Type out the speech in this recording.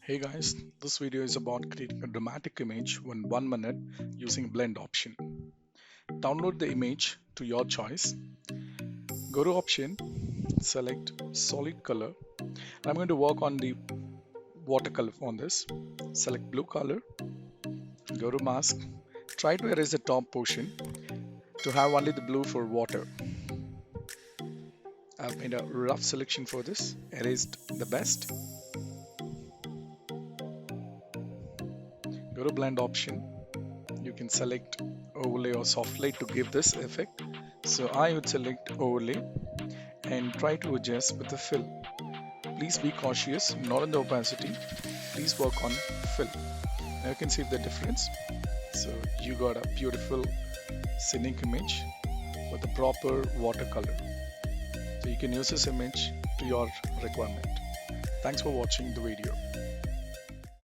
Hey guys, this video is about creating a dramatic image in 1 minute using blend option. Download the image to your choice. Go to option, select solid color. I'm going to work on the watercolor on this. Select blue color, go to mask. Try to erase the top portion to have only the blue for water. I've made a rough selection for this, erased the best. Go to blend option. You can select overlay or soft light to give this effect. So I would select overlay and try to adjust with the fill. Please be cautious, not on the opacity. Please work on fill. Now you can see the difference. So you got a beautiful scenic image with a proper watercolor. So you can use this image to your requirement. Thanks for watching the video.